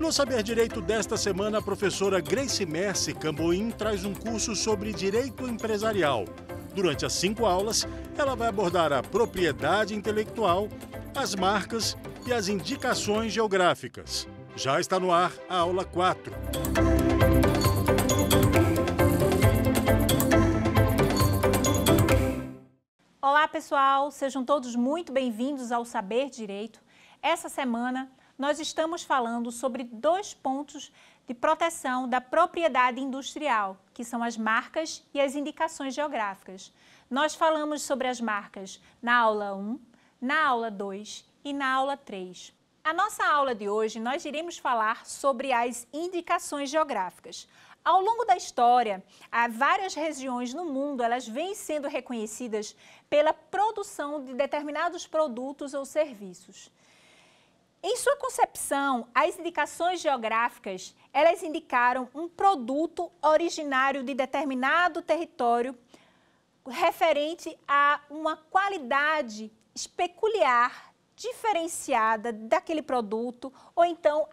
No Saber Direito desta semana, a professora Grace Mercy Camboim traz um curso sobre direito empresarial. Durante as 5 aulas, ela vai abordar a propriedade intelectual, as marcas e as indicações geográficas. Já está no ar a aula 4. Olá, pessoal! Sejam todos muito bem-vindos ao Saber Direito. Essa semana, nós estamos falando sobre 2 pontos de proteção da propriedade industrial, que são as marcas e as indicações geográficas. Nós falamos sobre as marcas na aula 1, na aula 2 e na aula 3. A nossa aula de hoje, nós iremos falar sobre as indicações geográficas. Ao longo da história, há várias regiões no mundo, elas vêm sendo reconhecidas pela produção de determinados produtos ou serviços. Em sua concepção, as indicações geográficas, elas indicaram um produto originário de determinado território referente a uma qualidade peculiar, diferenciada daquele produto ou então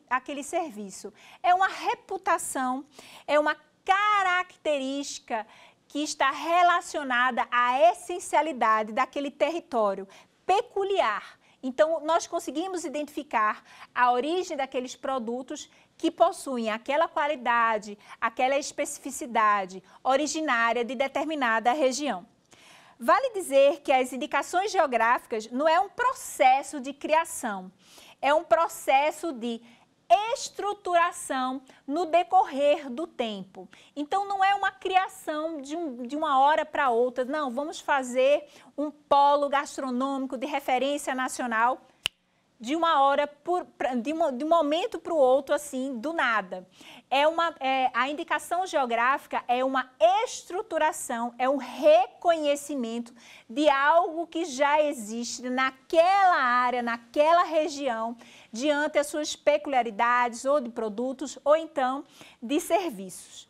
aquele serviço. É uma reputação, é uma característica que está relacionada à essencialidade daquele território peculiar. Então, nós conseguimos identificar a origem daqueles produtos que possuem aquela qualidade, aquela especificidade originária de determinada região. Vale dizer que as indicações geográficas não é um processo de criação, é um processo de estruturação no decorrer do tempo. Então, não é uma criação de uma hora para outra, não, vamos fazer um polo gastronômico de referência nacional de uma hora, de um momento para o outro, assim, do nada. A indicação geográfica é uma estruturação, é um reconhecimento de algo que já existe naquela área, naquela região, diante as suas peculiaridades ou de produtos ou então de serviços.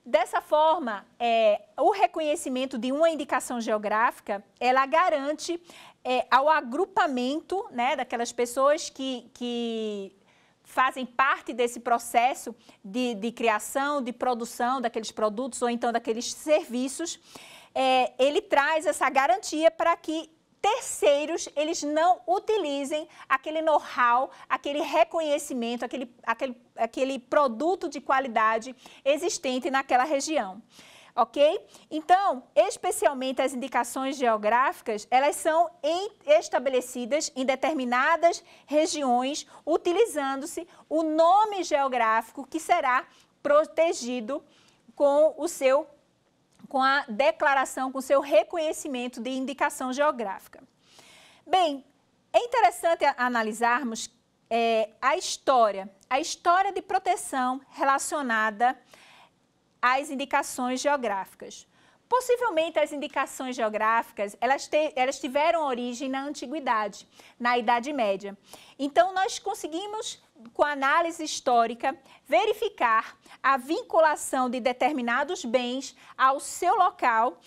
Dessa forma, o reconhecimento de uma indicação geográfica, ela garante ao agrupamento, né, daquelas pessoas que fazem parte desse processo de criação, de produção daqueles produtos ou então daqueles serviços, ele traz essa garantia para que terceiros, eles não utilizem aquele know-how, aquele reconhecimento, aquele produto de qualidade existente naquela região. Ok? Então, especialmente as indicações geográficas, elas são estabelecidas em determinadas regiões, utilizando-se o nome geográfico que será protegido com a declaração, com o seu reconhecimento de indicação geográfica. Bem, é interessante analisarmos a história de proteção relacionada às indicações geográficas. Possivelmente as indicações geográficas, elas tiveram origem na antiguidade, na Idade Média. Então, nós conseguimos, com a análise histórica, verificar a vinculação de determinados bens ao seu local,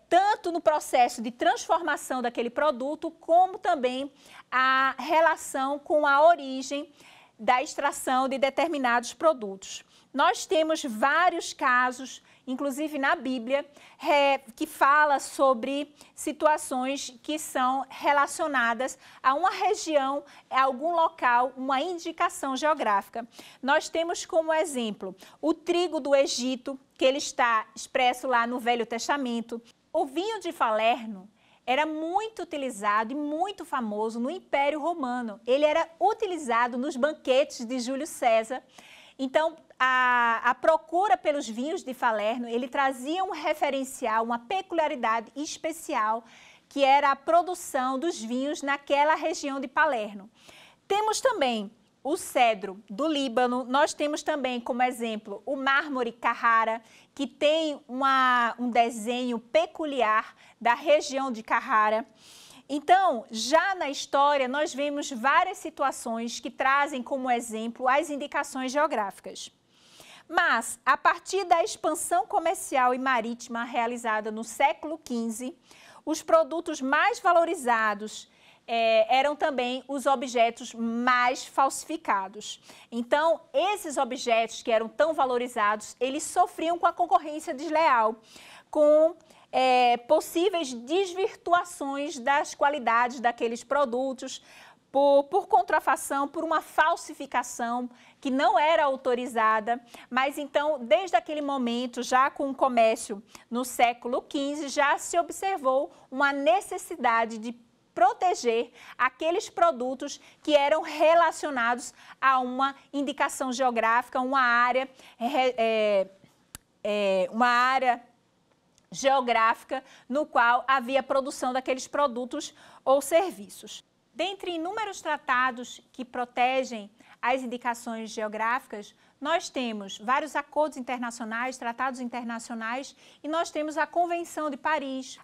tanto no processo de transformação daquele produto, como também a relação com a origem da extração de determinados produtos. Nós temos vários casos, inclusive na Bíblia, que fala sobre situações que são relacionadas a uma região, a algum local, uma indicação geográfica. Nós temos como exemplo o trigo do Egito, que ele está expresso lá no Velho Testamento. O vinho de Falerno era muito utilizado e muito famoso no Império Romano. Ele era utilizado nos banquetes de Júlio César. Então, a procura pelos vinhos de Falerno, ele trazia um referencial, uma peculiaridade especial, que era a produção dos vinhos naquela região de Palermo. Temos também o cedro do Líbano, nós temos também como exemplo o mármore Carrara, que tem um desenho peculiar da região de Carrara. Então, já na história, nós vemos várias situações que trazem como exemplo as indicações geográficas. Mas, a partir da expansão comercial e marítima realizada no século XV, os produtos mais valorizados eram também os objetos mais falsificados. Então, esses objetos que eram tão valorizados, eles sofriam com a concorrência desleal, com possíveis desvirtuações das qualidades daqueles produtos, por contrafação, por uma falsificação que não era autorizada. Mas então, desde aquele momento, já com o comércio no século XV, já se observou uma necessidade de proteger aqueles produtos que eram relacionados a uma indicação geográfica, uma área geográfica no qual havia produção daqueles produtos ou serviços. Dentre inúmeros tratados que protegem as indicações geográficas, nós temos vários acordos internacionais, tratados internacionais, e nós temos a Convenção de Paris.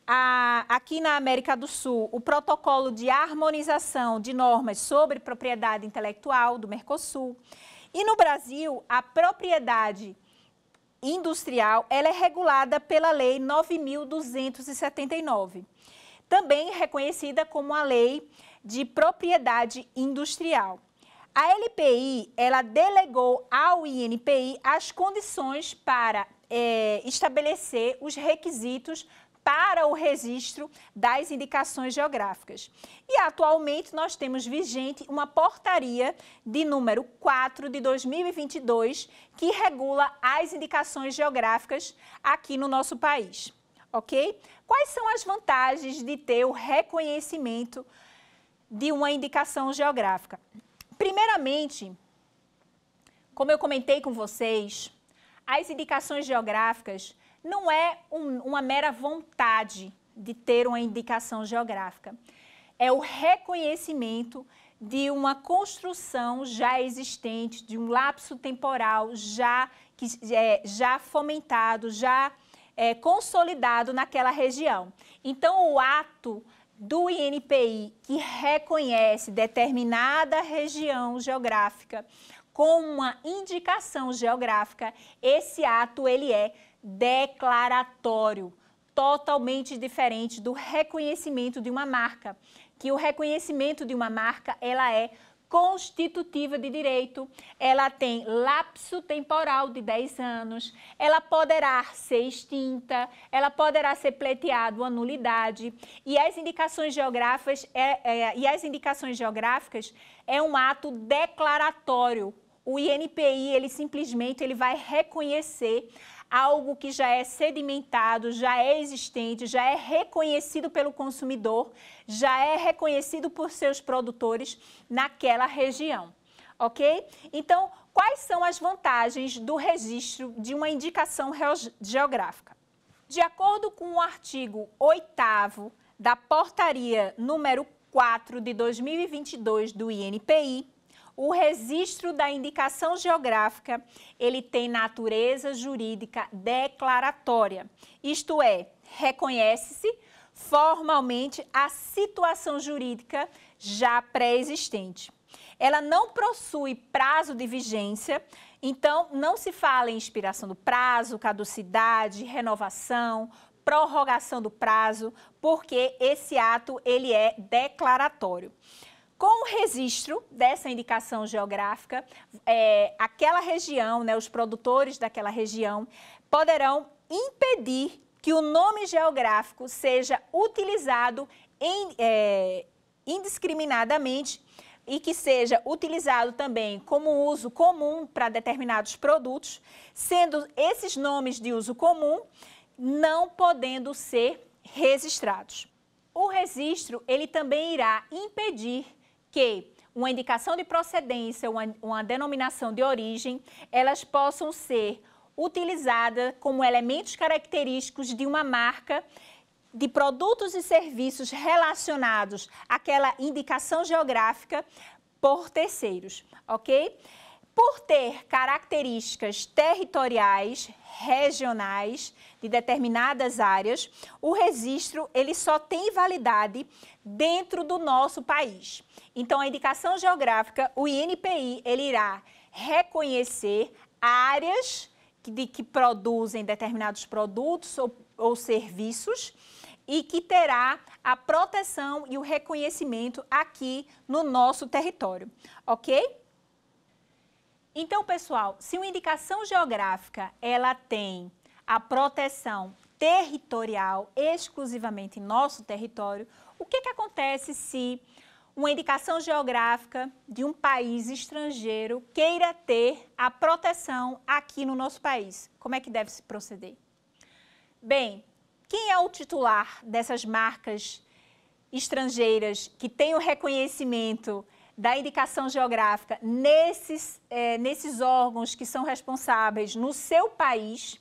Aqui na América do Sul, o Protocolo de Harmonização de Normas sobre Propriedade Intelectual do Mercosul. E no Brasil, a propriedade industrial ela é regulada pela Lei 9.279, também reconhecida como a Lei de Propriedade Industrial. A LPI, ela delegou ao INPI as condições para estabelecer os requisitos para o registro das indicações geográficas. E atualmente nós temos vigente uma portaria de número 4 de 2022 que regula as indicações geográficas aqui no nosso país, ok? Quais são as vantagens de ter o reconhecimento de uma indicação geográfica? Primeiramente, como eu comentei com vocês, as indicações geográficas não é uma mera vontade de ter uma indicação geográfica. É o reconhecimento de uma construção já existente, de um lapso temporal já fomentado, já consolidado naquela região. Então, o ato do INPI que reconhece determinada região geográfica com uma indicação geográfica, esse ato ele é declaratório, totalmente diferente do reconhecimento de uma marca, que o reconhecimento de uma marca ela é constitutiva de direito, ela tem lapso temporal de 10 anos, ela poderá ser extinta, ela poderá ser pleiteada a nulidade, e as indicações geográficas é um ato declaratório. O INPI, ele simplesmente vai reconhecer algo que já é sedimentado, já é existente, já é reconhecido pelo consumidor, já é reconhecido por seus produtores naquela região, ok? Então, quais são as vantagens do registro de uma indicação geográfica? De acordo com o artigo 8º da portaria número 4 de 2022 do INPI, o registro da indicação geográfica, ele tem natureza jurídica declaratória, isto é, reconhece-se formalmente a situação jurídica já pré-existente. Ela não possui prazo de vigência, então não se fala em expiração do prazo, caducidade, renovação, prorrogação do prazo, porque esse ato ele é declaratório. Com o registro dessa indicação geográfica, aquela região, os produtores daquela região poderão impedir que o nome geográfico seja utilizado indiscriminadamente e que seja utilizado também como uso comum para determinados produtos, sendo esses nomes de uso comum não podendo ser registrados. O registro, ele também irá impedir que uma indicação de procedência, uma denominação de origem, elas possam ser utilizadas como elementos característicos de uma marca de produtos e serviços relacionados àquela indicação geográfica por terceiros, ok? Por ter características territoriais, regionais, de determinadas áreas, o registro ele só tem validade dentro do nosso país. Então, a indicação geográfica, o INPI, ele irá reconhecer áreas que produzem determinados produtos ou serviços e que terá a proteção e o reconhecimento aqui no nosso território, ok? Então, pessoal, se uma indicação geográfica ela tem a proteção territorial exclusivamente em nosso território, o que acontece se uma indicação geográfica de um país estrangeiro queira ter a proteção aqui no nosso país? Como é que deve se proceder? Bem, quem é o titular dessas marcas estrangeiras que tem o reconhecimento da indicação geográfica nesses órgãos que são responsáveis no seu país?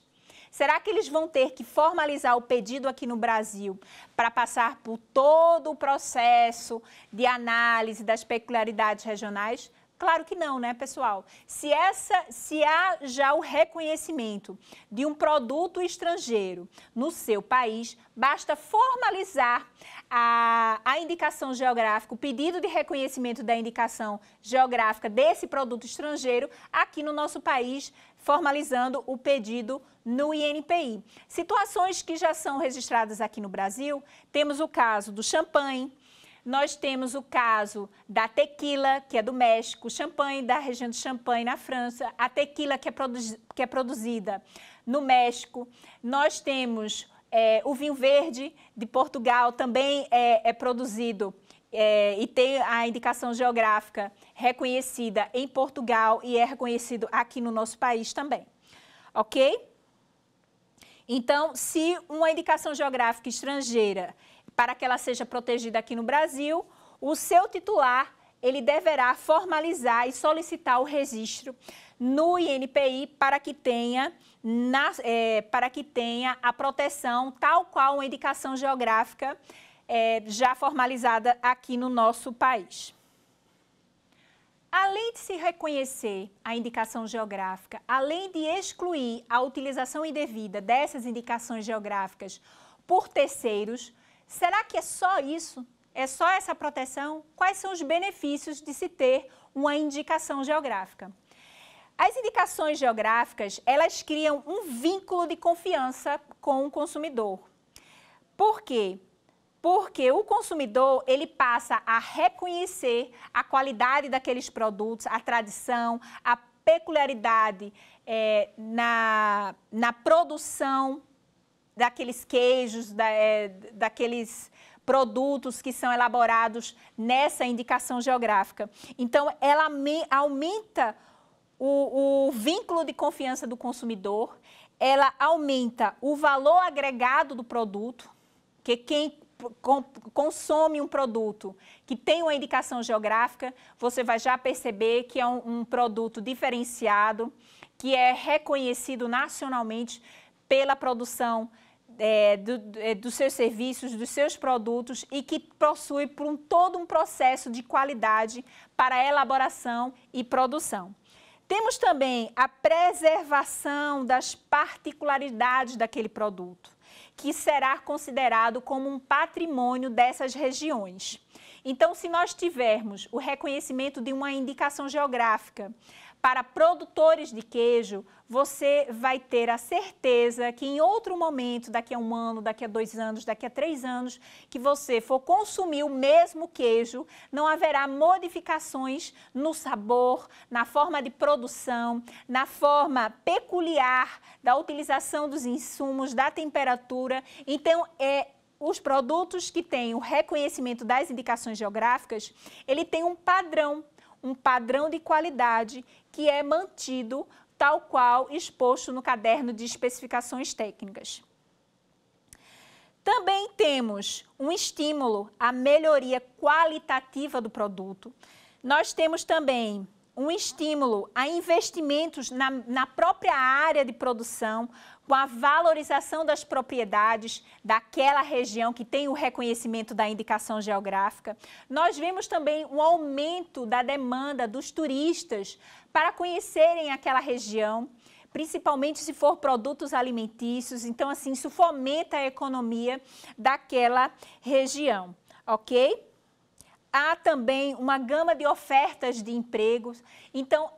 Será que eles vão ter que formalizar o pedido aqui no Brasil para passar por todo o processo de análise das peculiaridades regionais? Claro que não, né, pessoal? Se há já o reconhecimento de um produto estrangeiro no seu país, basta formalizar a indicação geográfica, o pedido de reconhecimento da indicação geográfica desse produto estrangeiro aqui no nosso país, formalizando o pedido no INPI. Situações que já são registradas aqui no Brasil, temos o caso do champanhe, nós temos o caso da tequila, que é do México, champanhe da região de Champagne, na França, a tequila que é produzida no México. Nós temos o vinho verde de Portugal, também é produzido e tem a indicação geográfica reconhecida em Portugal e é reconhecido aqui no nosso país também, ok? Então, se uma indicação geográfica estrangeira, para que ela seja protegida aqui no Brasil, o seu titular, ele deverá formalizar e solicitar o registro no INPI para que tenha a proteção tal qual uma indicação geográfica já formalizada aqui no nosso país. Além de se reconhecer a indicação geográfica, além de excluir a utilização indevida dessas indicações geográficas por terceiros, será que é só isso? É só essa proteção? Quais são os benefícios de se ter uma indicação geográfica? As indicações geográficas, elas criam um vínculo de confiança com o consumidor. Por quê? Porque o consumidor, ele passa a reconhecer a qualidade daqueles produtos, a tradição, a peculiaridade na produção daqueles queijos, daqueles produtos que são elaborados nessa indicação geográfica. Então, ela aumenta o vínculo de confiança do consumidor, ela aumenta o valor agregado do produto, que quem consome um produto que tem uma indicação geográfica, você vai já perceber que é um produto diferenciado, que é reconhecido nacionalmente pela produção dos seus serviços, dos seus produtos e que possui todo um processo de qualidade para elaboração e produção. Temos também a preservação das particularidades daquele produto, que será considerado como um patrimônio dessas regiões. Então, se nós tivermos o reconhecimento de uma indicação geográfica para produtores de queijo, você vai ter a certeza que em outro momento, daqui a 1 ano, daqui a 2 anos, daqui a 3 anos, que você for consumir o mesmo queijo, não haverá modificações no sabor, na forma de produção, na forma peculiar da utilização dos insumos, da temperatura. Então, os produtos que têm o reconhecimento das indicações geográficas, ele tem um padrão de qualidade que é mantido tal qual exposto no caderno de especificações técnicas. Também temos um estímulo à melhoria qualitativa do produto. Nós temos também um estímulo a investimentos na própria área de produção, com a valorização das propriedades daquela região que tem o reconhecimento da indicação geográfica. Nós vemos também um aumento da demanda dos turistas para conhecerem aquela região, principalmente se for produtos alimentícios. Então, assim, isso fomenta a economia daquela região, ok? Há também uma gama de ofertas de empregos. Então,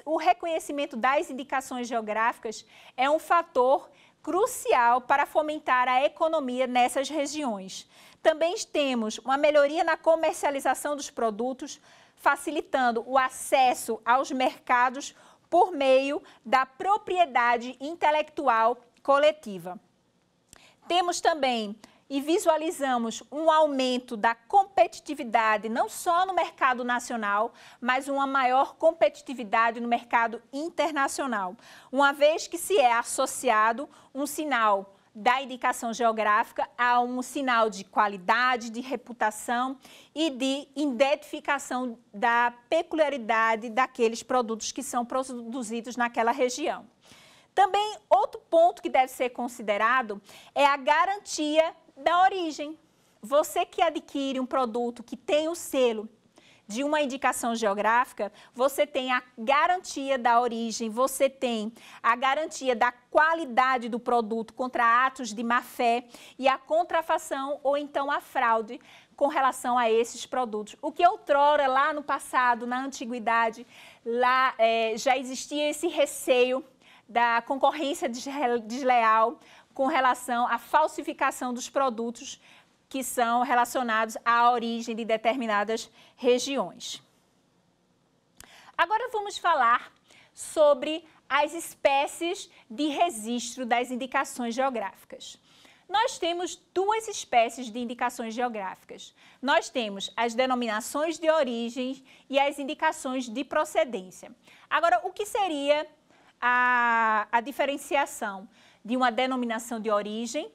o reconhecimento das indicações geográficas é um fator crucial para fomentar a economia nessas regiões. Também temos uma melhoria na comercialização dos produtos, facilitando o acesso aos mercados por meio da propriedade intelectual coletiva. Temos também e visualizamos um aumento da competitividade, não só no mercado nacional, mas uma maior competitividade no mercado internacional, uma vez que se é associado um sinal da indicação geográfica a um sinal de qualidade, de reputação e de identificação da peculiaridade daqueles produtos que são produzidos naquela região. Também, outro ponto que deve ser considerado é a garantia da origem. Você que adquire um produto que tem o selo de uma indicação geográfica, você tem a garantia da origem, você tem a garantia da qualidade do produto contra atos de má-fé e a contrafação ou então a fraude com relação a esses produtos. O que outrora, lá no passado, na antiguidade, lá já existia esse receio da concorrência desleal com relação à falsificação dos produtos que são relacionados à origem de determinadas regiões. Agora vamos falar sobre as espécies de registro das indicações geográficas. Nós temos duas espécies de indicações geográficas. Nós temos as denominações de origem e as indicações de procedência. Agora, o que seria a diferenciação de uma denominação de origem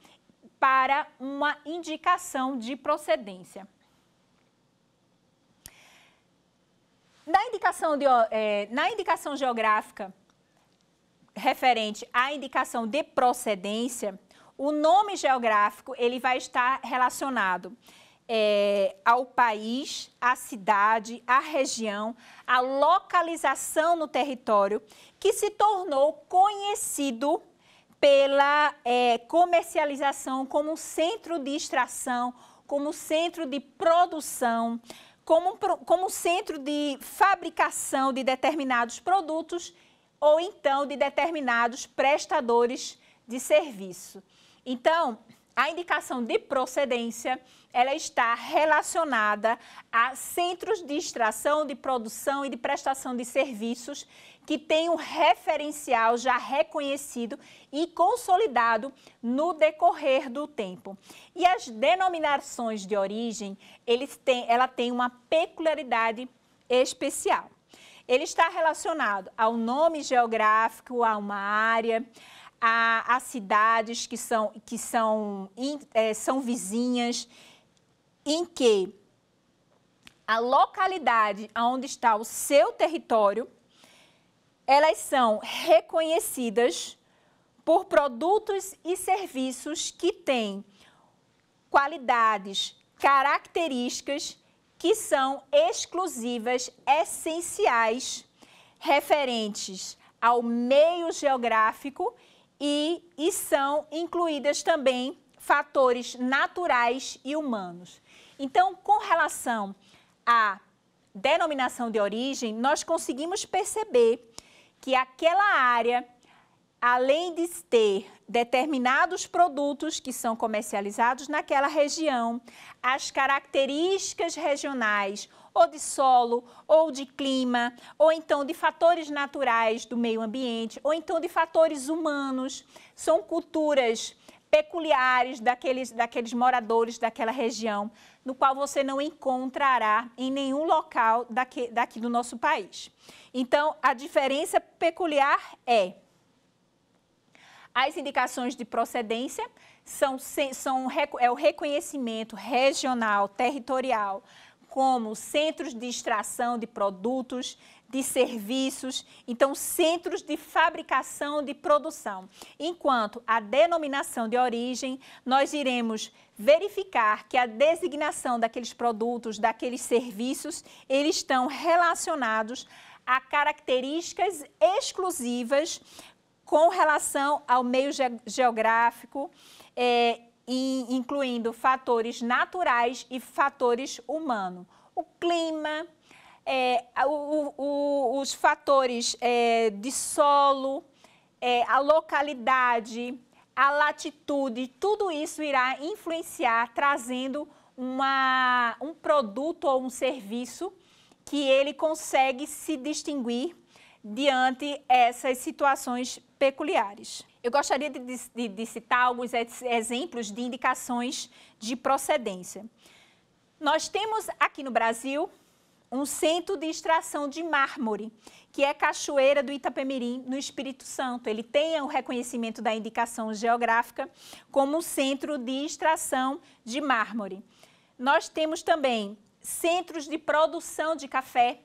para uma indicação de procedência? Na indicação geográfica referente à indicação de procedência, o nome geográfico ele vai estar relacionado ao país, à cidade, à região, à localização no território, que se tornou conhecido pela comercialização como centro de extração, como centro de produção, como centro de fabricação de determinados produtos ou então de determinados prestadores de serviço. Então, a indicação de procedência, ela está relacionada a centros de extração, de produção e de prestação de serviços que têm um referencial já reconhecido e consolidado no decorrer do tempo. E as denominações de origem, ela tem uma peculiaridade especial. Ele está relacionado ao nome geográfico, a uma área, a cidades que são vizinhas, em que a localidade onde está o seu território, elas são reconhecidas por produtos e serviços que têm qualidades, características que são exclusivas, essenciais, referentes ao meio geográfico e são incluídas também fatores naturais e humanos. Então, com relação à denominação de origem, nós conseguimos perceber que aquela área, além de ter determinados produtos que são comercializados naquela região, as características regionais, ou de solo, ou de clima, ou então de fatores naturais do meio ambiente, ou então de fatores humanos, são culturas peculiares daqueles moradores daquela região, no qual você não encontrará em nenhum local daqui do nosso país. Então, a diferença peculiar é as indicações de procedência, é o reconhecimento regional, territorial, como centros de extração de produtos, de serviços, então centros de fabricação de produção. Enquanto a denominação de origem, nós iremos verificar que a designação daqueles produtos, daqueles serviços, eles estão relacionados a características exclusivas com relação ao meio geográfico, incluindo fatores naturais e fatores humanos. O clima, os fatores de solo, a localidade, a latitude, tudo isso irá influenciar, trazendo um produto ou um serviço que ele consegue se distinguir diante essas situações peculiares. Eu gostaria de citar alguns exemplos de indicações de procedência. Nós temos aqui no Brasil um centro de extração de mármore, que é Cachoeira do Itapemirim, no Espírito Santo. Ele tem o reconhecimento da indicação geográfica como um centro de extração de mármore. Nós temos também centros de produção de café.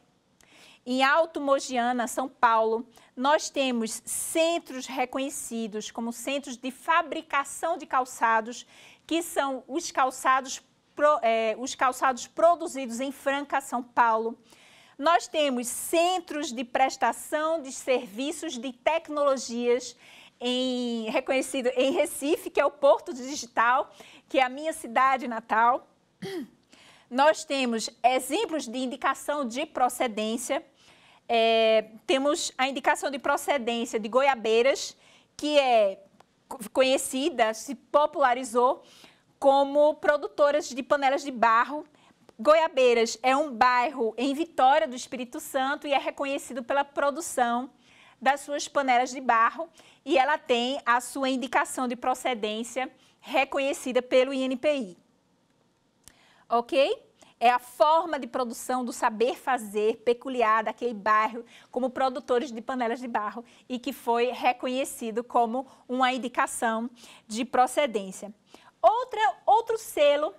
Em Alto Mogiana, São Paulo, nós temos centros reconhecidos como centros de fabricação de calçados, que são os calçados produzidos em Franca, São Paulo. Nós temos centros de prestação de serviços de tecnologias reconhecido em Recife, que é o Porto Digital, que é a minha cidade natal. Nós temos exemplos de indicação de procedência. Temos a indicação de procedência de Goiabeiras, que é conhecida, se popularizou como produtoras de panelas de barro. Goiabeiras é um bairro em Vitória do Espírito Santo e é reconhecido pela produção das suas panelas de barro, e ela tem a sua indicação de procedência reconhecida pelo INPI. Ok? É a forma de produção do saber fazer peculiar daquele bairro como produtores de panelas de barro e que foi reconhecido como uma indicação de procedência. Outro selo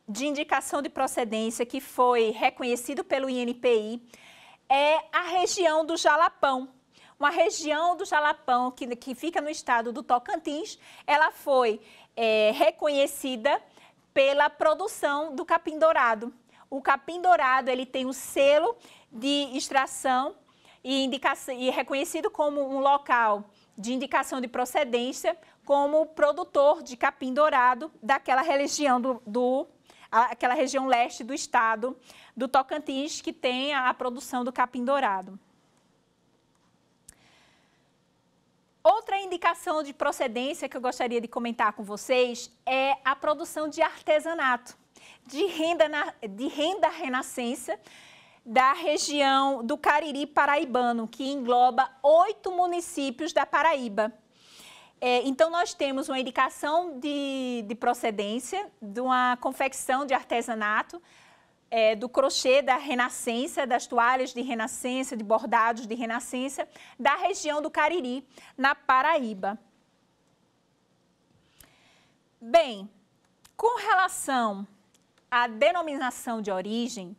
de indicação de procedência que foi reconhecido pelo INPI é a região do Jalapão. Uma região do Jalapão que fica no estado do Tocantins, ela foi reconhecida pela produção do capim dourado. O capim dourado ele tem o selo de extração e reconhecido como um local de indicação de procedência como produtor de capim dourado daquela região aquela região leste do estado do Tocantins, que tem a produção do capim dourado. Outra indicação de procedência que eu gostaria de comentar com vocês é a produção de artesanato, de renda renascença da região do Cariri paraibano, que engloba 8 municípios da Paraíba. Então, nós temos uma indicação de procedência de uma confecção de artesanato, do crochê da renascença, das toalhas de renascença, de bordados de renascença, da região do Cariri, na Paraíba. Bem, com relação à denominação de origem,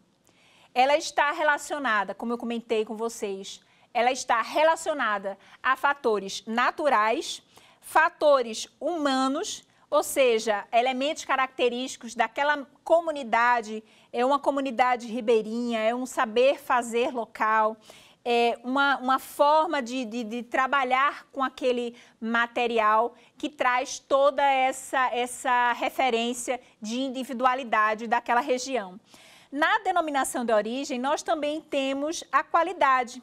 ela está relacionada, como eu comentei com vocês, ela está relacionada a fatores naturais, fatores humanos, ou seja, elementos característicos daquela comunidade, é uma comunidade ribeirinha, é um saber fazer local, é uma forma de trabalhar com aquele material que traz toda essa referência de individualidade daquela região. Na denominação de origem, nós também temos a qualidade,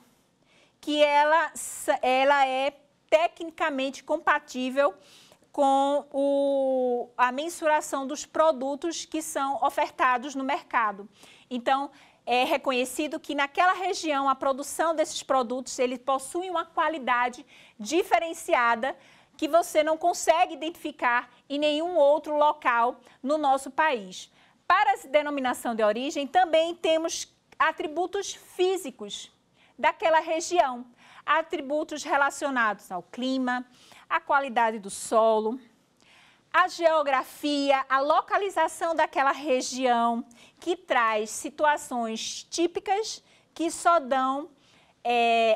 que ela é tecnicamente compatível com a mensuração dos produtos que são ofertados no mercado. Então, é reconhecido que naquela região a produção desses produtos, ele possui uma qualidade diferenciada que você não consegue identificar em nenhum outro local no nosso país. Para a denominação de origem, também temos atributos físicos daquela região, atributos relacionados ao clima, à qualidade do solo, a geografia, a localização daquela região, que traz situações típicas que só dão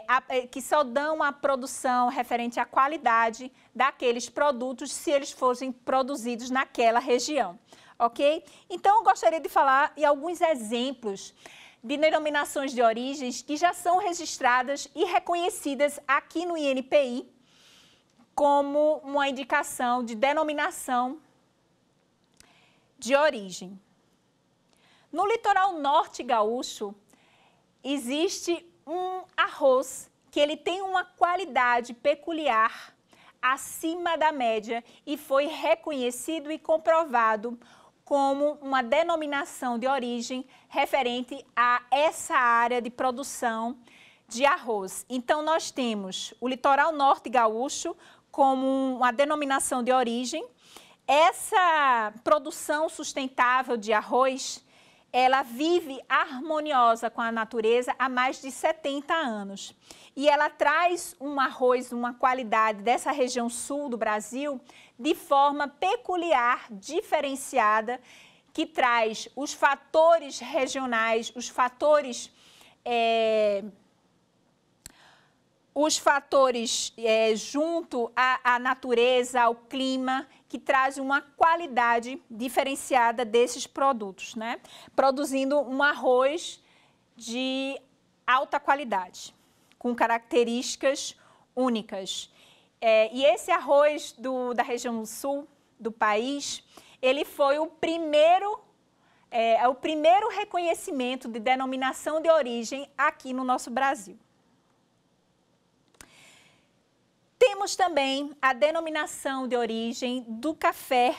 a produção referente à qualidade daqueles produtos se eles fossem produzidos naquela região, ok? Então, eu gostaria de falar em alguns exemplos de denominações de origens que já são registradas e reconhecidas aqui no INPI como uma indicação de denominação de origem. No litoral norte gaúcho, existe um arroz que ele tem uma qualidade peculiar acima da média e foi reconhecido e comprovado como uma denominação de origem referente a essa área de produção de arroz. Então, nós temos o litoral norte gaúcho como uma denominação de origem. Essa produção sustentável de arroz, ela vive harmoniosa com a natureza há mais de 70 anos. E ela traz um arroz, uma qualidade dessa região sul do Brasil de forma peculiar, diferenciada, que traz os fatores regionais, os fatores junto à natureza, ao clima, que traz uma qualidade diferenciada desses produtos, né? Produzindo um arroz de alta qualidade, com características únicas. E esse arroz da região sul do país, ele foi o primeiro reconhecimento de denominação de origem aqui no nosso Brasil. Temos também a denominação de origem do café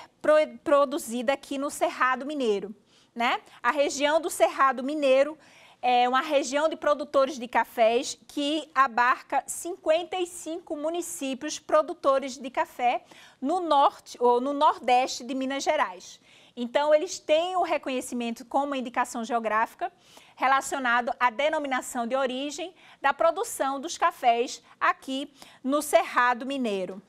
produzido aqui no Cerrado Mineiro, né? A região do Cerrado Mineiro é uma região de produtores de cafés que abarca 55 municípios produtores de café no norte ou no nordeste de Minas Gerais. Então, eles têm o reconhecimento como indicação geográfica relacionado à denominação de origem da produção dos cafés aqui no Cerrado Mineiro.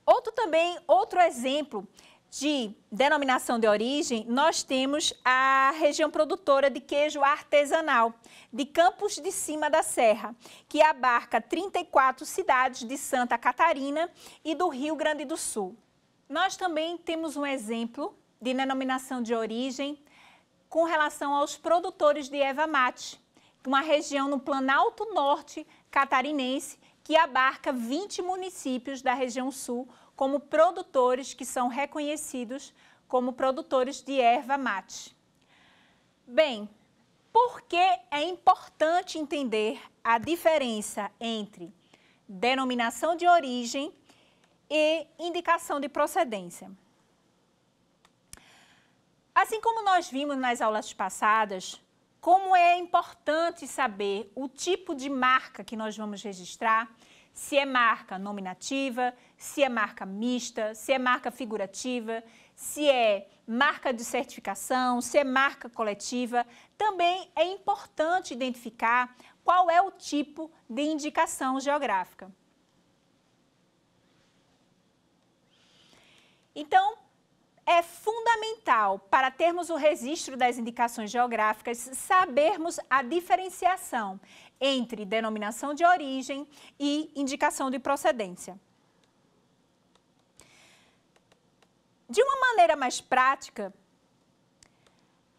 Outro exemplo de denominação de origem, nós temos a região produtora de queijo artesanal de Campos de Cima da Serra, que abarca 34 cidades de Santa Catarina e do Rio Grande do Sul. Nós também temos um exemplo de denominação de origem com relação aos produtores de erva mate, uma região no Planalto Norte catarinense que abarca 20 municípios da região sul como produtores que são reconhecidos como produtores de erva mate. Bem, por que é importante entender a diferença entre denominação de origem e indicação de procedência? Assim como nós vimos nas aulas passadas, como é importante saber o tipo de marca que nós vamos registrar, se é marca nominativa, se é marca mista, se é marca figurativa, se é marca de certificação, se é marca coletiva, também é importante identificar qual é o tipo de indicação geográfica. Então, é fundamental, para termos o registro das indicações geográficas, sabermos a diferenciação entre denominação de origem e indicação de procedência. De uma maneira mais prática,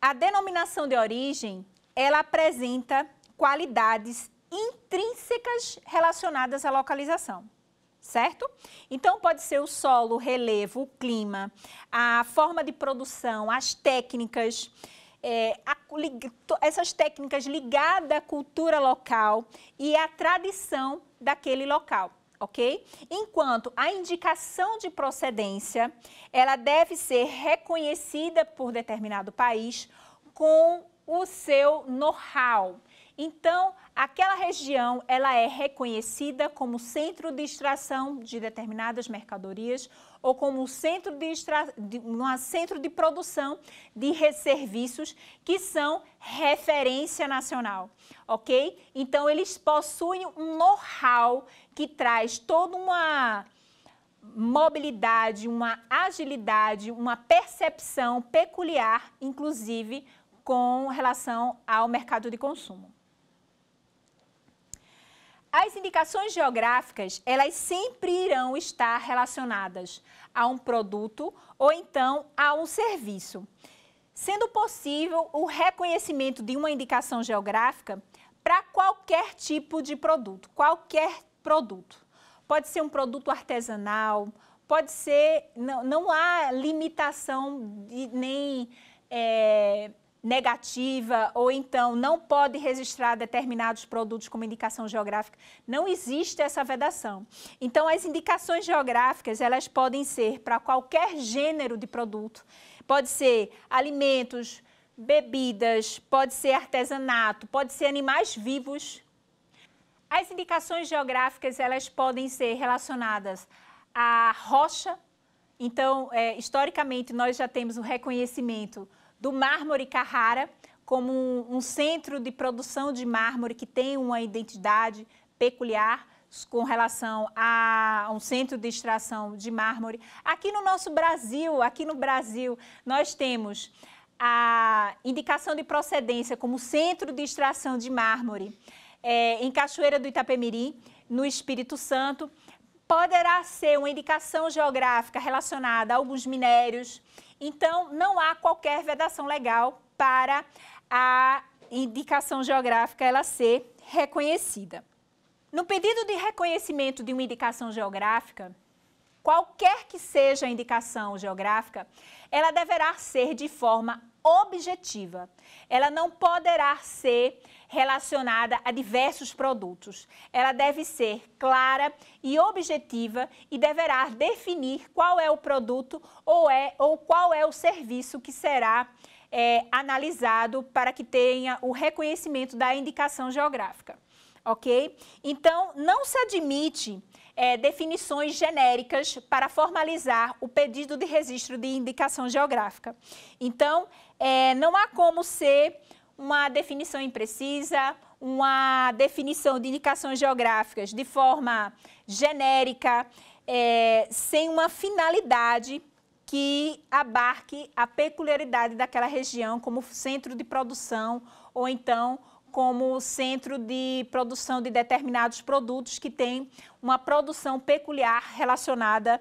a denominação de origem, ela apresenta qualidades intrínsecas relacionadas à localização. Certo? Então, pode ser o solo, o relevo, o clima, a forma de produção, as técnicas, essas técnicas ligadas à cultura local e à tradição daquele local, ok? Enquanto a indicação de procedência, ela deve ser reconhecida por determinado país com o seu know-how. Então, aquela região, ela é reconhecida como centro de extração de determinadas mercadorias ou como centro de produção de serviços que são referência nacional, ok? Então, eles possuem um know-how que traz toda uma mobilidade, uma agilidade, uma percepção peculiar, inclusive, com relação ao mercado de consumo. As indicações geográficas, elas sempre irão estar relacionadas a um produto ou então a um serviço, sendo possível o reconhecimento de uma indicação geográfica para qualquer tipo de produto, qualquer produto. Pode ser um produto artesanal, pode ser, não há limitação nem negativa ou então não pode registrar determinados produtos como indicação geográfica. Não existe essa vedação. Então, as indicações geográficas, elas podem ser para qualquer gênero de produto. Pode ser alimentos, bebidas, pode ser artesanato, pode ser animais vivos. As indicações geográficas, elas podem ser relacionadas à rocha. Então, historicamente, nós já temos o reconhecimento do mármore Carrara como um centro de produção de mármore que tem uma identidade peculiar com relação a um centro de extração de mármore. Aqui no nosso Brasil, nós temos a indicação de procedência como centro de extração de mármore em Cachoeira do Itapemirim, no Espírito Santo. Poderá ser uma indicação geográfica relacionada a alguns minérios. Então, não há qualquer vedação legal para a indicação geográfica ela ser reconhecida. No pedido de reconhecimento de uma indicação geográfica, qualquer que seja a indicação geográfica, ela deverá ser de forma objetiva. Ela não poderá ser relacionada a diversos produtos. Ela deve ser clara e objetiva e deverá definir qual é o produto ou qual é o serviço que será analisado para que tenha o reconhecimento da indicação geográfica. Ok? Então, não se admite definições genéricas para formalizar o pedido de registro de indicação geográfica. Então, não há como ser uma definição imprecisa, uma definição de indicações geográficas de forma genérica, sem uma finalidade que abarque a peculiaridade daquela região como centro de produção ou então como centro de produção de determinados produtos que tem uma produção peculiar relacionada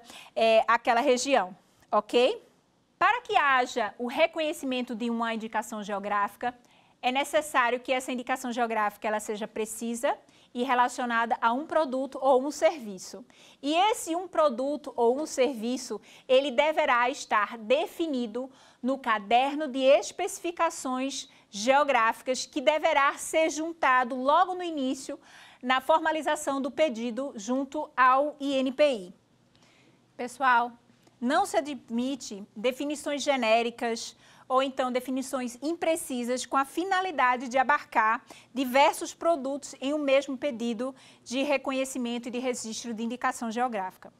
àquela região, ok? Para que haja o reconhecimento de uma indicação geográfica, é necessário que essa indicação geográfica ela seja precisa e relacionada a um produto ou um serviço. E esse um produto ou um serviço, ele deverá estar definido no caderno de especificações geográficas que deverá ser juntado logo no início na formalização do pedido junto ao INPI. Pessoal, não se admite definições genéricas ou então definições imprecisas com a finalidade de abarcar diversos produtos em um mesmo pedido de reconhecimento e de registro de indicação geográfica.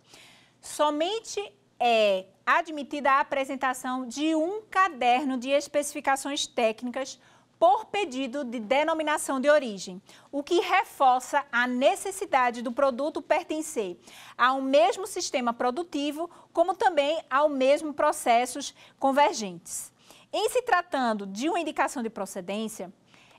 Somente é admitida a apresentação de um caderno de especificações técnicas por pedido de denominação de origem, o que reforça a necessidade do produto pertencer ao mesmo sistema produtivo, como também ao mesmo processos convergentes. Em se tratando de uma indicação de procedência,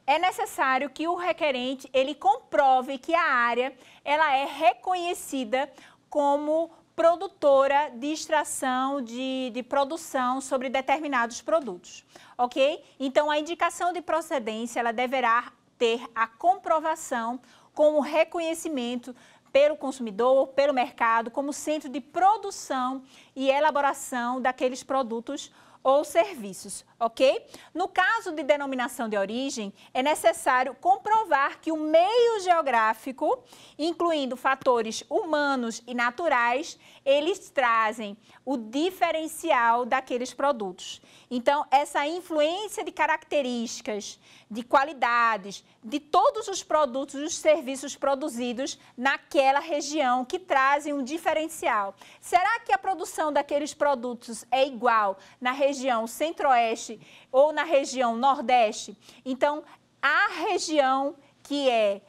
é necessário que o requerente ele comprove que a área ela é reconhecida como produtora de extração de produção sobre determinados produtos, ok? Então, a indicação de procedência ela deverá ter a comprovação com o reconhecimento pelo consumidor, pelo mercado, como centro de produção e elaboração daqueles produtos ou serviços, ok? No caso de denominação de origem, é necessário comprovar que o meio geográfico, incluindo fatores humanos e naturais, eles trazem o diferencial daqueles produtos. Então, essa influência de características, de qualidades, de todos os produtos e os serviços produzidos naquela região que trazem um diferencial. Será que a produção daqueles produtos é igual na região centro-oeste ou na região nordeste? Então, a região que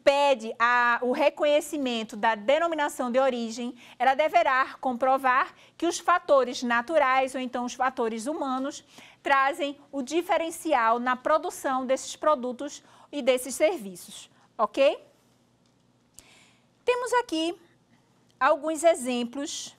pede o reconhecimento da denominação de origem, ela deverá comprovar que os fatores naturais ou então os fatores humanos trazem o diferencial na produção desses produtos e desses serviços, ok? Temos aqui alguns exemplos.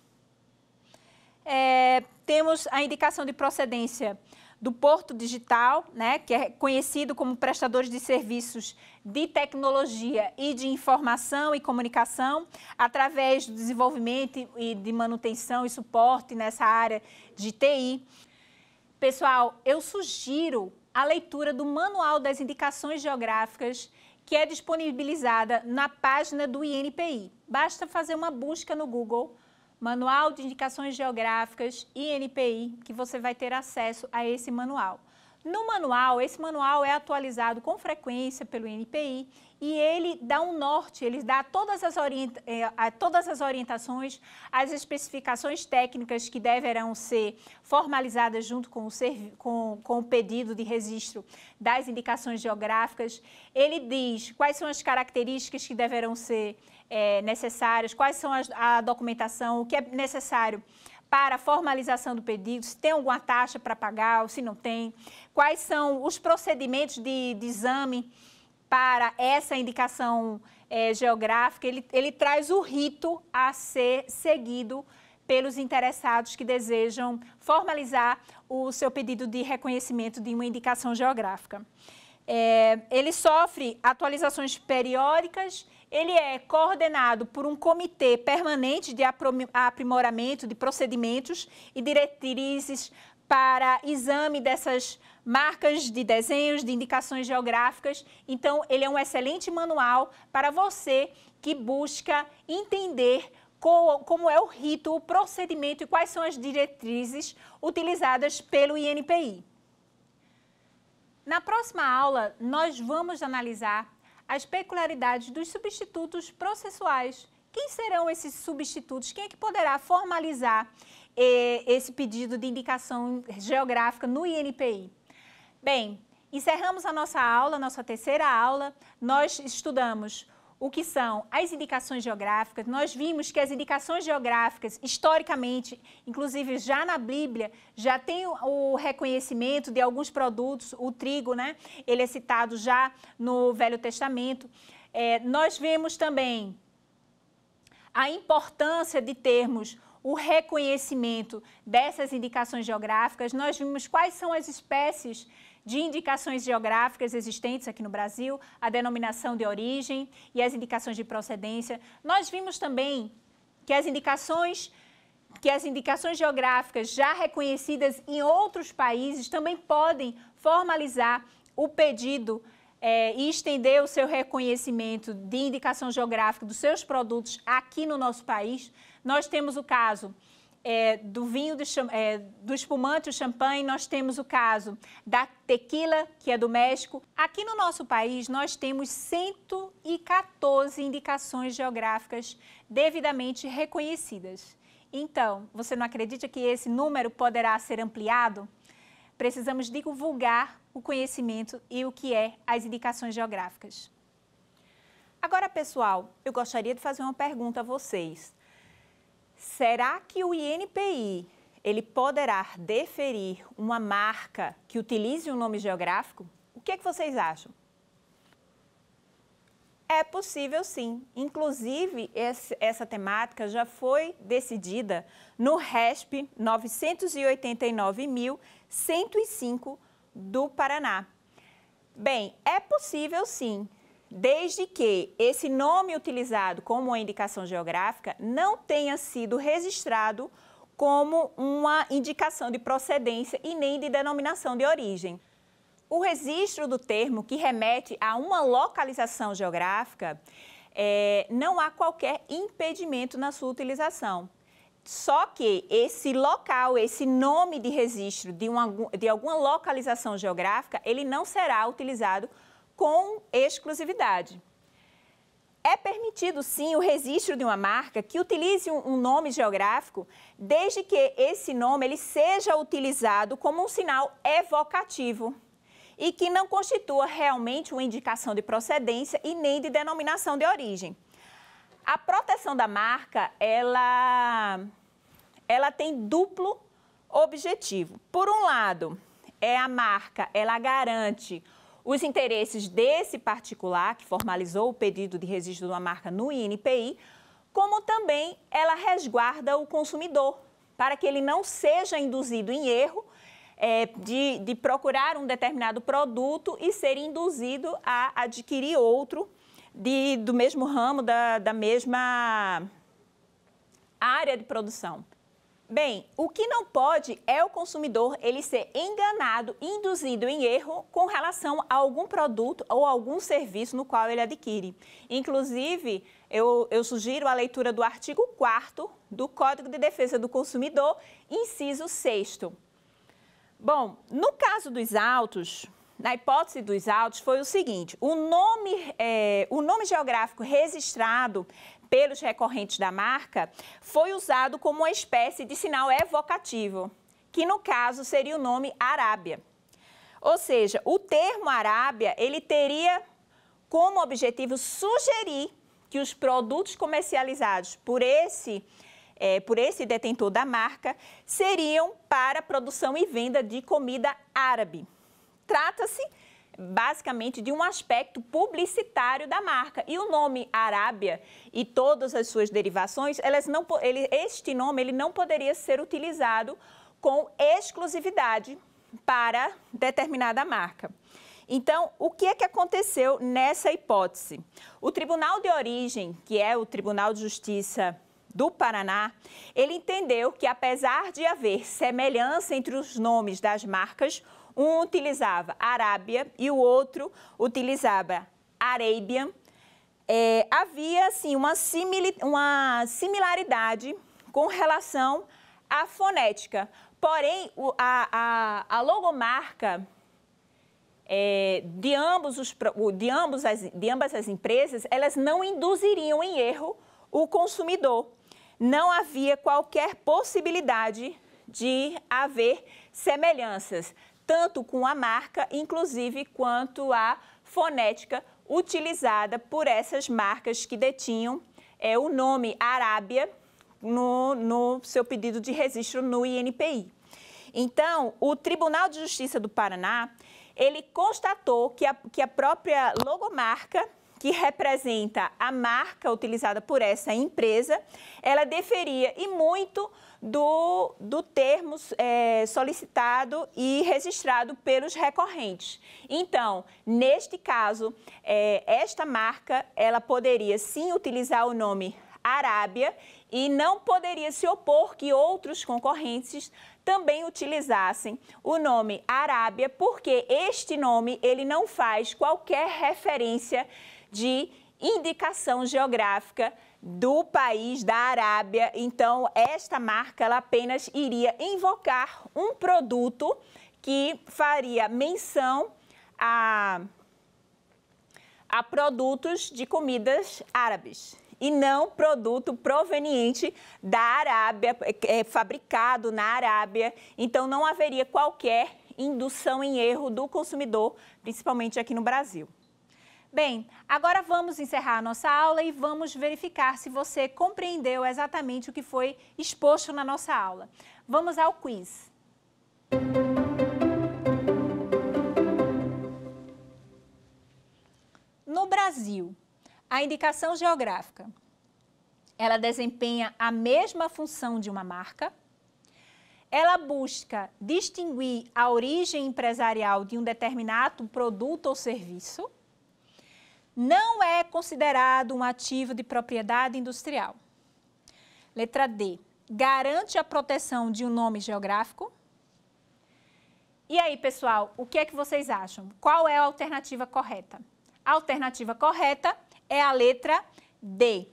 Temos a indicação de procedência do Porto Digital, né, que é conhecido como prestadores de serviços de tecnologia e de informação e comunicação, através do desenvolvimento e de manutenção e suporte nessa área de TI. Pessoal, eu sugiro a leitura do Manual das Indicações Geográficas, que é disponibilizada na página do INPI. Basta fazer uma busca no Google, Manual de Indicações Geográficas, INPI, que você vai ter acesso a esse manual. No manual, esse manual é atualizado com frequência pelo INPI e ele dá um norte, ele dá todas as orientações, as especificações técnicas que deverão ser formalizadas junto com o pedido de registro das indicações geográficas. Ele diz quais são as características que deverão ser necessárias, quais são a documentação, o que é necessário para a formalização do pedido, se tem alguma taxa para pagar ou se não tem, quais são os procedimentos de exame para essa indicação geográfica. Ele traz o rito a ser seguido pelos interessados que desejam formalizar o seu pedido de reconhecimento de uma indicação geográfica. Ele sofre atualizações periódicas. Ele é coordenado por um comitê permanente de aprimoramento de procedimentos e diretrizes para exame dessas marcas de desenhos, de indicações geográficas. Então, ele é um excelente manual para você que busca entender como é o rito, o procedimento e quais são as diretrizes utilizadas pelo INPI. Na próxima aula, nós vamos analisar as peculiaridades dos substitutos processuais. Quem serão esses substitutos? Quem é que poderá formalizar esse pedido de indicação geográfica no INPI? Bem, encerramos a nossa aula, nossa terceira aula. Nós estudamos o que são as indicações geográficas. Nós vimos que as indicações geográficas, historicamente, inclusive já na Bíblia, já tem o reconhecimento de alguns produtos. O trigo, né? Ele é citado já no Velho Testamento. Nós vemos também a importância de termos o reconhecimento dessas indicações geográficas. Nós vimos quais são as espécies de indicações geográficas existentes aqui no Brasil, a denominação de origem e as indicações de procedência. Nós vimos também que as indicações geográficas já reconhecidas em outros países também podem formalizar o pedido e estender o seu reconhecimento de indicação geográfica dos seus produtos aqui no nosso país. Nós temos o caso do vinho, do espumante, o champanhe. Nós temos o caso da tequila, que é do México. Aqui no nosso país, nós temos 114 indicações geográficas devidamente reconhecidas. Então, você não acredita que esse número poderá ser ampliado? Precisamos divulgar o conhecimento e o que é as indicações geográficas. Agora, pessoal, eu gostaria de fazer uma pergunta a vocês. Será que o INPI ele poderá deferir uma marca que utilize um nome geográfico? O que é que vocês acham? É possível, sim. Inclusive, essa temática já foi decidida no RESP 989.105 do Paraná. Bem, é possível, sim, desde que esse nome utilizado como uma indicação geográfica não tenha sido registrado como uma indicação de procedência e nem de denominação de origem. O registro do termo que remete a uma localização geográfica, não há qualquer impedimento na sua utilização. Só que esse local, esse nome de registro de alguma localização geográfica, ele não será utilizado com exclusividade. É permitido, sim, o registro de uma marca que utilize um nome geográfico, desde que esse nome ele seja utilizado como um sinal evocativo e que não constitua realmente uma indicação de procedência e nem de denominação de origem. A proteção da marca, ela tem duplo objetivo. Por um lado, a marca, ela garante os interesses desse particular que formalizou o pedido de registro de uma marca no INPI, como também ela resguarda o consumidor, para que ele não seja induzido em erro de procurar um determinado produto e ser induzido a adquirir outro do mesmo ramo, da mesma área de produção. Bem, o que não pode é o consumidor ele ser enganado, induzido em erro com relação a algum produto ou algum serviço no qual ele adquire. Inclusive, eu sugiro a leitura do artigo 4º do Código de Defesa do Consumidor, inciso 6º. Bom, no caso dos autos, na hipótese dos autos, foi o seguinte: o nome geográfico registrado pelos recorrentes da marca foi usado como uma espécie de sinal evocativo, que no caso seria o nome Arábia. Ou seja, o termo Arábia, ele teria como objetivo sugerir que os produtos comercializados por esse detentor da marca seriam para produção e venda de comida árabe. Trata-se basicamente de um aspecto publicitário da marca. E o nome Arábia e todas as suas derivações, este nome ele não poderia ser utilizado com exclusividade para determinada marca. Então, o que é que aconteceu nessa hipótese? O Tribunal de Origem, que é o Tribunal de Justiça do Paraná, ele entendeu que, apesar de haver semelhança entre os nomes das marcas, um utilizava Arábia e o outro utilizava Arabian, havia assim, uma similaridade com relação à fonética. Porém, a logomarca de ambas as empresas, elas não induziriam em erro o consumidor. Não havia qualquer possibilidade de haver semelhanças, tanto com a marca, inclusive, quanto a fonética utilizada por essas marcas que detinham o nome Arábia no seu pedido de registro no INPI. Então, o Tribunal de Justiça do Paraná, ele constatou que a própria logomarca, que representa a marca utilizada por essa empresa, ela deferia e muito do termo solicitado e registrado pelos recorrentes. Então, neste caso, esta marca, ela poderia sim utilizar o nome Arábia e não poderia se opor que outros concorrentes também utilizassem o nome Arábia, porque este nome ele não faz qualquer referência de indicação geográfica do país da Arábia. Então, esta marca ela apenas iria invocar um produto que faria menção a produtos de comidas árabes e não produto proveniente da Arábia, fabricado na Arábia. Então, não haveria qualquer indução em erro do consumidor, principalmente aqui no Brasil. Bem, agora vamos encerrar a nossa aula e vamos verificar se você compreendeu exatamente o que foi exposto na nossa aula. Vamos ao quiz. No Brasil, a indicação geográfica, ela desempenha a mesma função de uma marca? Ela busca distinguir a origem empresarial de um determinado produto ou serviço? Não é considerado um ativo de propriedade industrial. Letra D, garante a proteção de um nome geográfico? E aí, pessoal, o que é que vocês acham? Qual é a alternativa correta? A alternativa correta é a letra D.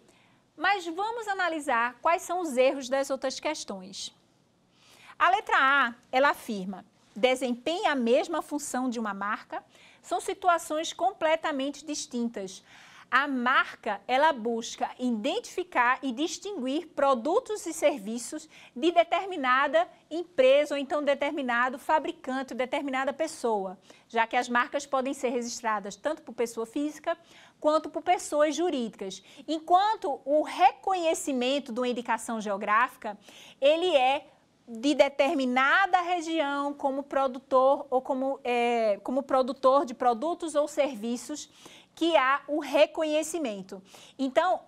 Mas vamos analisar quais são os erros das outras questões. A letra A, ela afirma, desempenha a mesma função de uma marca? São situações completamente distintas. A marca, ela busca identificar e distinguir produtos e serviços de determinada empresa ou então determinado fabricante, determinada pessoa, já que as marcas podem ser registradas tanto por pessoa física quanto por pessoas jurídicas. Enquanto o reconhecimento de uma indicação geográfica, ele é de determinada região como produtor ou como produtor de produtos ou serviços que há o reconhecimento. Então,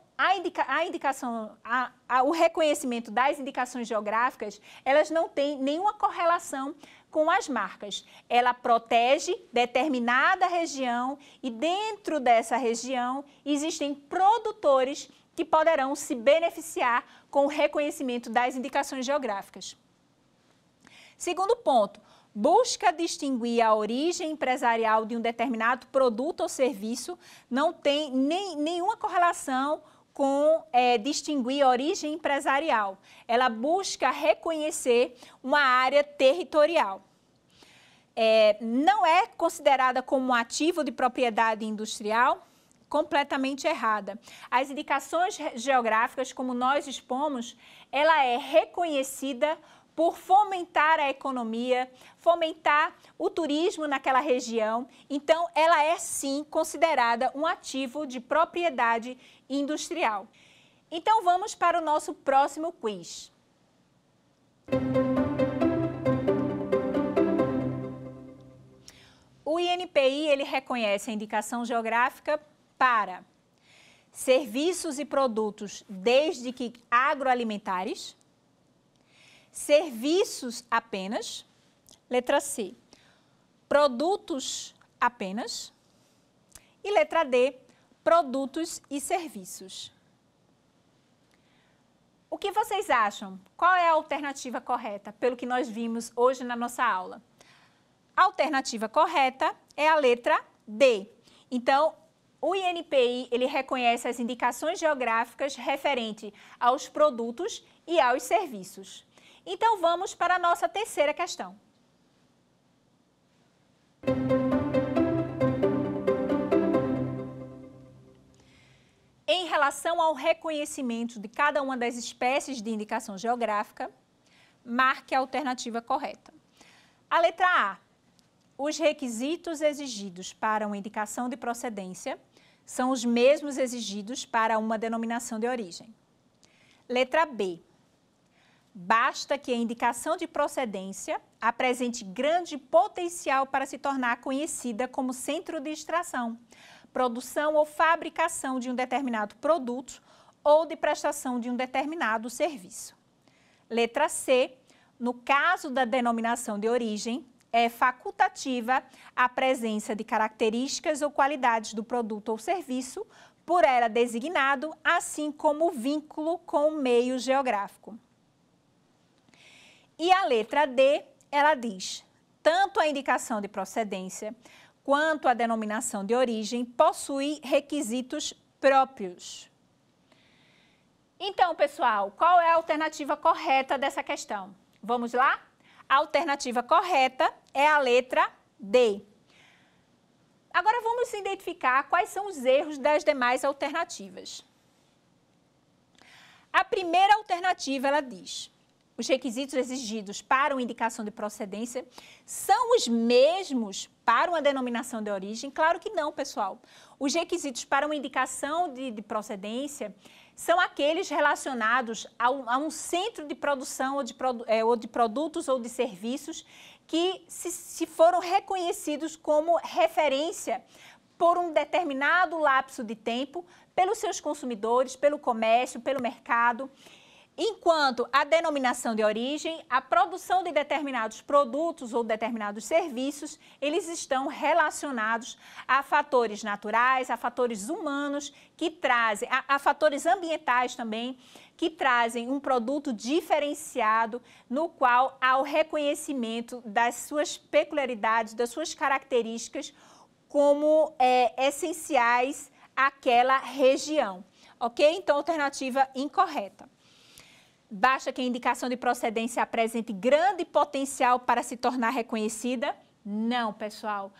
o reconhecimento das indicações geográficas, elas não têm nenhuma correlação com as marcas. Ela protege determinada região e dentro dessa região existem produtores que poderão se beneficiar com o reconhecimento das indicações geográficas. Segundo ponto, busca distinguir a origem empresarial de um determinado produto ou serviço, não tem nenhuma correlação com distinguir a origem empresarial. Ela busca reconhecer uma área territorial. Não é considerada como um ativo de propriedade industrial, completamente errada. As indicações geográficas, como nós expomos, ela é reconhecida por fomentar a economia, fomentar o turismo naquela região. Então, ela é sim considerada um ativo de propriedade industrial. Então, vamos para o nosso próximo quiz. O INPI, ele reconhece a indicação geográfica para serviços e produtos desde que agroalimentares, serviços apenas, letra C, produtos apenas, e letra D, produtos e serviços. O que vocês acham? Qual é a alternativa correta, pelo que nós vimos hoje na nossa aula? A alternativa correta é a letra D. Então, o INPI, ele reconhece as indicações geográficas referente aos produtos e aos serviços. Então, vamos para a nossa terceira questão. Em relação ao reconhecimento de cada uma das espécies de indicação geográfica, marque a alternativa correta. A letra A. Os requisitos exigidos para uma indicação de procedência são os mesmos exigidos para uma denominação de origem. Letra B. Basta que a indicação de procedência apresente grande potencial para se tornar conhecida como centro de extração, produção ou fabricação de um determinado produto ou de prestação de um determinado serviço. Letra C. No caso da denominação de origem, é facultativa a presença de características ou qualidades do produto ou serviço por ela designado, assim como o vínculo com o meio geográfico. E a letra D, ela diz, tanto a indicação de procedência quanto a denominação de origem possuem requisitos próprios. Então, pessoal, qual é a alternativa correta dessa questão? Vamos lá? A alternativa correta é a letra D. Agora, vamos identificar quais são os erros das demais alternativas. A primeira alternativa, ela diz, os requisitos exigidos para uma indicação de procedência são os mesmos para uma denominação de origem? Claro que não, pessoal. Os requisitos para uma indicação de procedência são aqueles relacionados a um centro de produção ou de produtos ou de serviços que se foram reconhecidos como referência por um determinado lapso de tempo pelos seus consumidores, pelo comércio, pelo mercado. Enquanto a denominação de origem, a produção de determinados produtos ou determinados serviços, eles estão relacionados a fatores naturais, a fatores humanos que trazem, a fatores ambientais também, que trazem um produto diferenciado no qual há o reconhecimento das suas peculiaridades, das suas características como essenciais àquela região, ok? Então, alternativa incorreta. Basta que a indicação de procedência apresente grande potencial para se tornar reconhecida? Não, pessoal.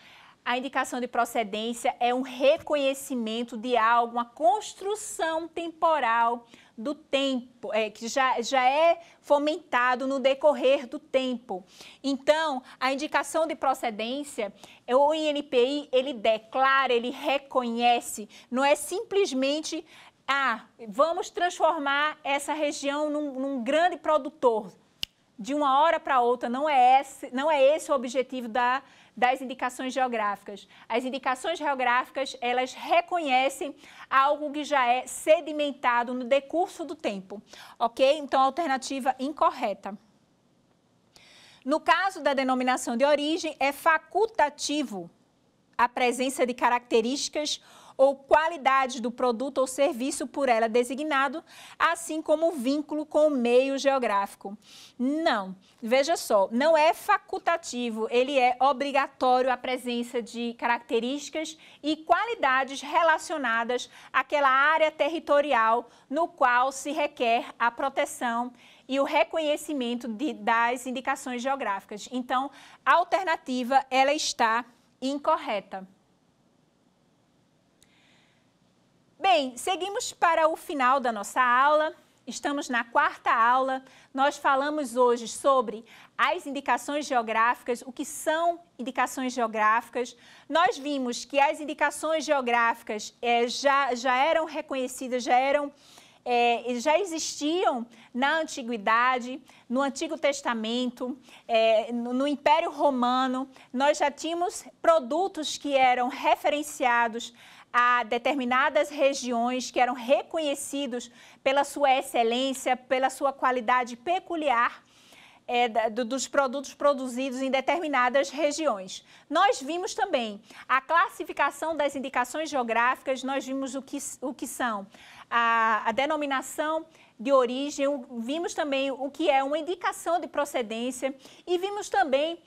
A indicação de procedência é um reconhecimento de algo, uma construção temporal do tempo, que já é fomentado no decorrer do tempo. Então, a indicação de procedência, o INPI, ele declara, ele reconhece, não é simplesmente vamos transformar essa região num grande produtor. De uma hora para outra, não é esse o objetivo das indicações geográficas. As indicações geográficas, elas reconhecem algo que já é sedimentado no decurso do tempo, ok? Então, alternativa incorreta. No caso da denominação de origem, é facultativo a presença de características ou qualidade do produto ou serviço por ela designado, assim como o vínculo com o meio geográfico. Não, veja só, não é facultativo, ele é obrigatório a presença de características e qualidades relacionadas àquela área territorial no qual se requer a proteção e o reconhecimento das indicações geográficas. Então, a alternativa, ela está incorreta. Bem, seguimos para o final da nossa aula. Estamos na quarta aula. Nós falamos hoje sobre as indicações geográficas, o que são indicações geográficas. Nós vimos que as indicações geográficas já eram reconhecidas, já existiam na Antiguidade, no Antigo Testamento, no Império Romano. Nós já tínhamos produtos que eram referenciados a determinadas regiões, que eram reconhecidos pela sua excelência, pela sua qualidade peculiar dos produtos produzidos em determinadas regiões. Nós vimos também a classificação das indicações geográficas, nós vimos o que são a denominação de origem, vimos também o que é uma indicação de procedência e vimos também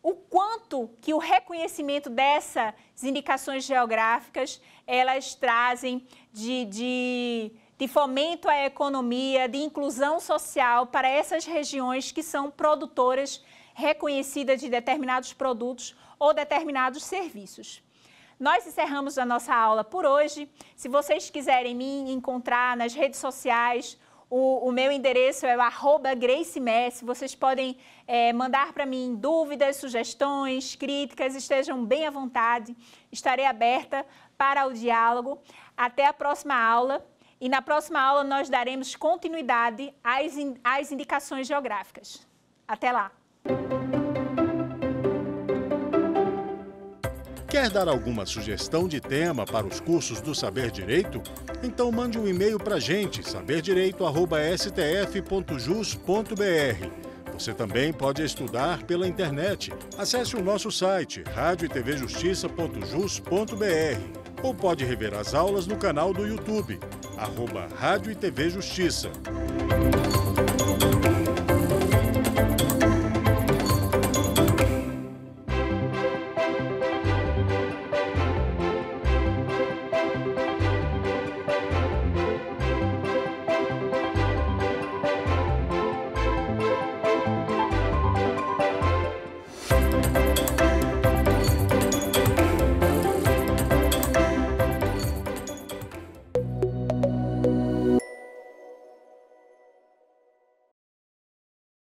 o quanto que o reconhecimento dessas indicações geográficas, elas trazem de fomento à economia, de inclusão social para essas regiões que são produtoras reconhecidas de determinados produtos ou determinados serviços. Nós encerramos a nossa aula por hoje. Se vocês quiserem me encontrar nas redes sociais, o meu endereço é o @GraceMessi. Vocês podem mandar para mim dúvidas, sugestões, críticas, estejam bem à vontade. Estarei aberta para o diálogo. Até a próxima aula. E na próxima aula nós daremos continuidade às indicações geográficas. Até lá! Quer dar alguma sugestão de tema para os cursos do Saber Direito? Então mande um e-mail para a gente, saberdireito@stf.jus.br. Você também pode estudar pela internet. Acesse o nosso site, radioetvjustiça.jus.br, ou pode rever as aulas no canal do YouTube, @Rádio e TV Justiça.